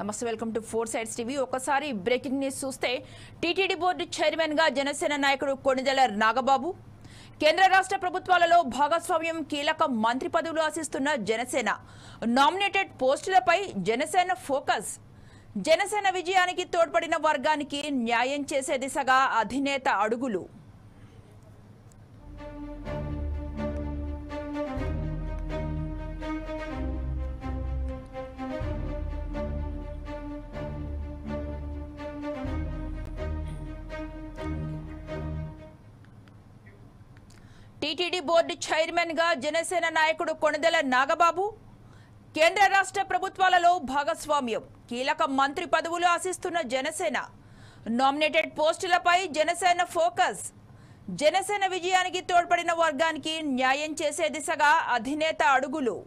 నమస్తే, welcome to four sides TV. ఒకసారి breaking news చూస్తే టీటీడీ బోర్డు చైర్మన్ గా జనసేన నాయకుడు కొణిదెల నాగబాబు, కేంద్ర రాష్ట్ర ప్రభుత్వాలలో భాగస్వామ్యం, కీలక మంత్రి పదవులు ఆశిస్తున్న జనసేన, నామినేటెడ్ పోస్టులపై జనసేన ఫోకస్, జనసేన విజయానికి తోడ్పడిన వర్గానికి న్యాయం చేసే దిశగా అధినేత అడుగులు. టీటీడీ బోర్డు చైర్మన్ గా జనసేన నాయకుడు కొణిదెల నాగబాబు, కేంద్ర రాష్ట్ర ప్రభుత్వాలలో భాగస్వామ్యం, కీలక మంత్రి పదవులు ఆశిస్తున్న జనసేన, నామినేటెడ్ పోస్టులపై జనసేన ఫోకస్, జనసేన విజయానికి తోడ్పడిన వర్గానికి న్యాయం చేసే దిశగా అధినేత అడుగులు.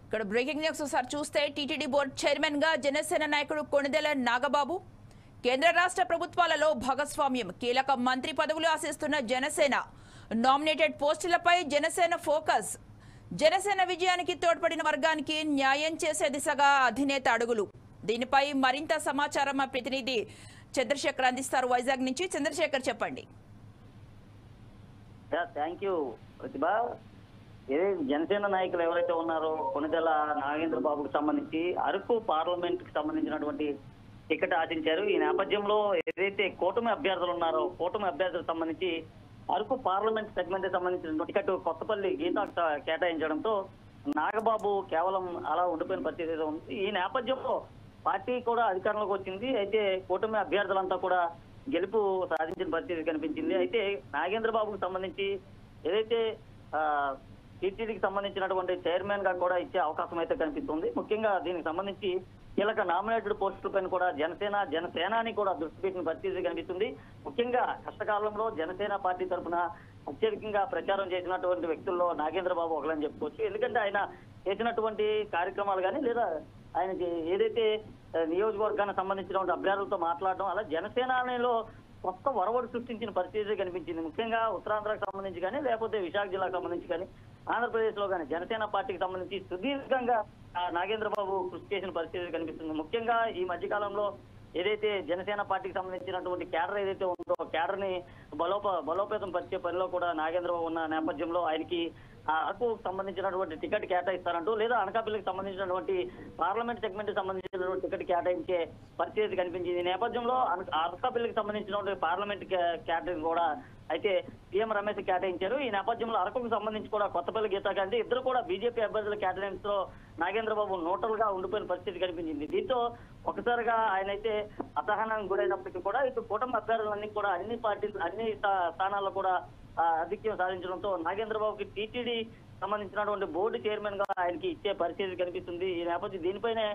ఇక్కడ బ్రేకింగ్ న్యూస్ ఒకసారి చూస్తే టీటీడీ బోర్డు చైర్మన్ గా జనసేన నాయకుడు కొణిదెల నాగబాబు, కేంద్ర రాష్ట్ర ప్రభుత్వాలలో భాగస్వామ్యం, కీలక మంత్రి పదవులు ఆశిస్తున్న జనసేన, నామినేటెడ్ పోస్టులపై జనసేన ఫోకస్, జనసేన విజయానికి తోడ్పడిన వర్గానికి న్యాయం చేసే దిశగా అధినేత అడుగులు. దీనిపై మరింత సమాచారం మా ప్రతినిధి చంద్రశేఖర్ అందిస్తారు వైజాగ్ నుంచి. చంద్రశేఖర్, చెప్పండి. జనసేన నాయకులు ఎవరైతే ఉన్నారో కొణిదెల నాగేంద్ర బాబుకు సంబంధించి అరకు పార్లమెంట్ కి సంబంధించినటువంటి టికెట్ ఆశించారు. ఈ నేపథ్యంలో ఏదైతే కూటమి అభ్యర్థులు ఉన్నారో కూటమి అభ్యర్థులకు సంబంధించి అరకు పార్లమెంట్ సెగ్మెంట్ కి సంబంధించిన టికెట్ కొత్తపల్లి గీత కేటాయించడంతో నాగబాబు కేవలం అలా ఉండిపోయిన పరిస్థితి ఉంది. ఈ నేపథ్యంలో పార్టీ కూడా అధికారంలోకి వచ్చింది. అయితే కూటమి అభ్యర్థులంతా కూడా గెలుపు సాధించిన పరిస్థితి కనిపించింది. అయితే నాగేంద్ర బాబుకు సంబంధించి ఏదైతే టీటీడీకి సంబంధించినటువంటి చైర్మన్ గా కూడా ఇచ్చే అవకాశం అయితే కనిపిస్తుంది. ముఖ్యంగా దీనికి సంబంధించి కీలక నామినేటెడ్ పోస్టులపైన కూడా జనసేనాని కూడా దృష్టి పెట్టిన పరిస్థితి కనిపిస్తుంది. ముఖ్యంగా కష్టకాలంలో జనసేన పార్టీ తరఫున అత్యధికంగా ప్రచారం చేసినటువంటి వ్యక్తుల్లో నాగేంద్ర బాబు ఒకలని చెప్పుకోవచ్చు. ఎందుకంటే ఆయన చేసినటువంటి కార్యక్రమాలు కానీ లేదా ఆయనకి ఏదైతే నియోజకవర్గానికి సంబంధించినటువంటి అభ్యర్థులతో మాట్లాడడం, అలా జనసేనలో కొత్త వరవడి సృష్టించిన పరిస్థితి కనిపించింది. ముఖ్యంగా ఉత్తరాంధ్రకు సంబంధించి కానీ లేకపోతే విశాఖ జిల్లాకు సంబంధించి కానీ ఆంధ్రప్రదేశ్ లో కానీ జనసేన పార్టీకి సంబంధించి సుదీర్ఘంగా నాగేంద్ర బాబు కృషి చేసిన పరిస్థితి కనిపిస్తుంది. ముఖ్యంగా ఈ మధ్యకాలంలో ఏదైతే జనసేన పార్టీకి సంబంధించినటువంటి క్యాడర్ ఏదైతే ఉందో క్యాడర్ ని బలోపేతం పరిచే పనిలో కూడా నాగేంద్ర బాబు ఉన్న నేపథ్యంలో ఆయనకి అరకు సంబంధించినటువంటి టికెట్ కేటాయిస్తారంటూ లేదా అనకాపల్లికి సంబంధించినటువంటి పార్లమెంట్ సెగ్మెంట్ కి సంబంధించినటువంటి టికెట్ కేటాయించే పరిస్థితి కనిపించింది. ఈ నేపథ్యంలో అనకాపల్లికి సంబంధించినటువంటి పార్లమెంట్ కేటగిరీ కూడా అయితే సీఎం రమేష్ కేటాయించారు. ఈ నేపథ్యంలో అరకుకు సంబంధించి కూడా కొత్తపల్లి గీతాకాంతి ఇద్దరు కూడా బీజేపీ అభ్యర్థుల కేటాయించడంతో లో నాగేంద్ర బాబు న్యూట్రల్ గా ఉండిపోయిన పరిస్థితి కనిపించింది. దీంతో ఒకసారిగా ఆయన అయితే అసహనానికి గురైనప్పటికీ కూడా ఇటు కూటమి అభ్యర్థులన్నీ కూడా అన్ని స్థానాల్లో కూడా ఆధిక్యం సాధించడంతో నాగేంద్ర బాబుకి టీటీడీ సంబంధించినటువంటి బోర్డు చైర్మన్ గా ఆయనకి ఇచ్చే పరిస్థితి కనిపిస్తుంది. ఈ నేపథ్యం దీనిపైనే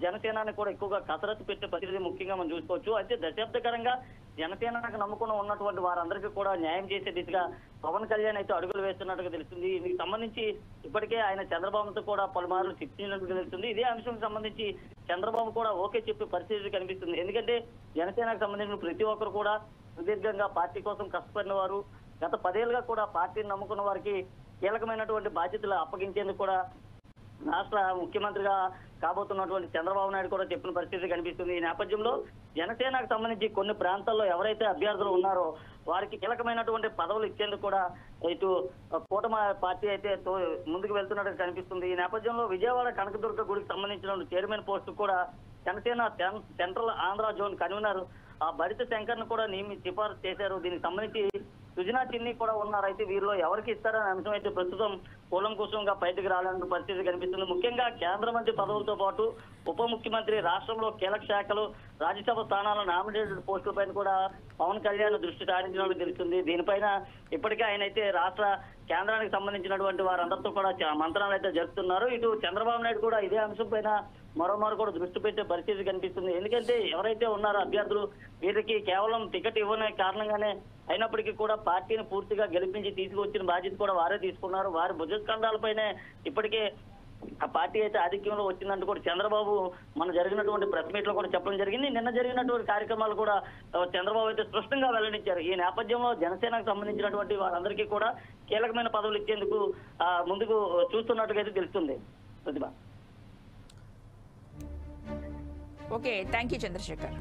జనసేనాన్ని కూడా ఎక్కువగా కసరత్తు పెట్టే పరిస్థితి ముఖ్యంగా మనం చూసుకోవచ్చు. అయితే దశాబ్దకరంగా జనసేనకు నమ్ముకుని ఉన్నటువంటి వారందరికీ కూడా న్యాయం చేసే దిశగా పవన్ కళ్యాణ్ అయితే అడుగులు వేస్తున్నట్టుగా తెలుస్తుంది. దీనికి సంబంధించి ఇప్పటికే ఆయన చంద్రబాబుతో కూడా పలుమార్లు చర్చించినట్టుగా తెలుస్తుంది. ఇదే అంశంకి సంబంధించి చంద్రబాబు కూడా ఓకే చెప్పే పరిస్థితి కనిపిస్తుంది. ఎందుకంటే జనసేనకు సంబంధించిన ప్రతి ఒక్కరు కూడా సుదీర్ఘంగా పార్టీ కోసం కష్టపడిన వారు, గత 10 ఏళ్లుగా కూడా పార్టీని నమ్ముకున్న వారికి కీలకమైనటువంటి బాధ్యతలు అప్పగించేందుకు కూడా రాష్ట్ర ముఖ్యమంత్రిగా కాబోతున్నటువంటి చంద్రబాబు నాయుడు కూడా చెప్పిన పరిస్థితి కనిపిస్తుంది. ఈ నేపథ్యంలో జనసేనకు సంబంధించి కొన్ని ప్రాంతాల్లో ఎవరైతే అభ్యర్థులు ఉన్నారో వారికి కీలకమైనటువంటి పదవులు ఇచ్చేందుకు కూడా ఇటు కూటమి పార్టీ అయితే ముందుకు వెళ్తున్నట్టు కనిపిస్తుంది. ఈ నేపథ్యంలో విజయవాడ కనకదుర్గ గుడికి సంబంధించిన చైర్మన్ పోస్టు కూడా Janasena central Andhra zone convener Badita Shankar ను కూడా సిఫారసు చేశారు. దీనికి సంబంధించి సుజనా చిన్ని కూడా ఉన్నారు. అయితే వీరిలో ఎవరికి ఇస్తారనే అంశం అయితే ప్రస్తుతం కూలంకుశంగా బయటకు రాలేని పరిస్థితి కనిపిస్తుంది. ముఖ్యంగా కేంద్ర మంత్రి పదవులతో పాటు ఉప ముఖ్యమంత్రి, రాష్ట్రంలో కీలక శాఖలు, రాజ్యసభ స్థానాల నామినేటెడ్ పోస్టుల పైన కూడా పవన్ కళ్యాణ్ దృష్టి సారించినట్టు తెలుస్తుంది. దీనిపైన ఇప్పటికే ఆయన అయితే రాష్ట్ర కేంద్రానికి సంబంధించినటువంటి వారందరితో కూడా మంత్రాలు అయితే జరుపుతున్నారు. ఇటు చంద్రబాబు నాయుడు కూడా ఇదే అంశం పైన మరోమారు కూడా దృష్టి పెట్టే పరిస్థితి కనిపిస్తుంది. ఎందుకంటే ఎవరైతే ఉన్నారో అభ్యర్థులు వీరికి కేవలం టికెట్ ఇవ్వనే కారణంగానే అయినప్పటికీ కూడా పార్టీని పూర్తిగా గెలిపించి తీసుకువచ్చిన బాధ్యత కూడా వారే తీసుకున్నారు. వారి భుజస్కంధాలపైనే ఇప్పటికే ఆ పార్టీ అయితే ఆధిక్యంలో వచ్చిందంటూ కూడా చంద్రబాబు మన జరిగినటువంటి ప్రెస్ మీట్ లో కూడా చెప్పడం జరిగింది. నిన్న జరిగినటువంటి కార్యక్రమాలు కూడా చంద్రబాబు అయితే స్పష్టంగా వెల్లడించారు. ఈ నేపథ్యంలో జనసేనకు సంబంధించినటువంటి వారందరికీ కూడా కీలకమైన పదవులు ఇచ్చేందుకు ముందుకు చూస్తున్నట్టుగా అయితే తెలుస్తుంది. ప్రతిభ. Okay, thank you Chandrasekhar.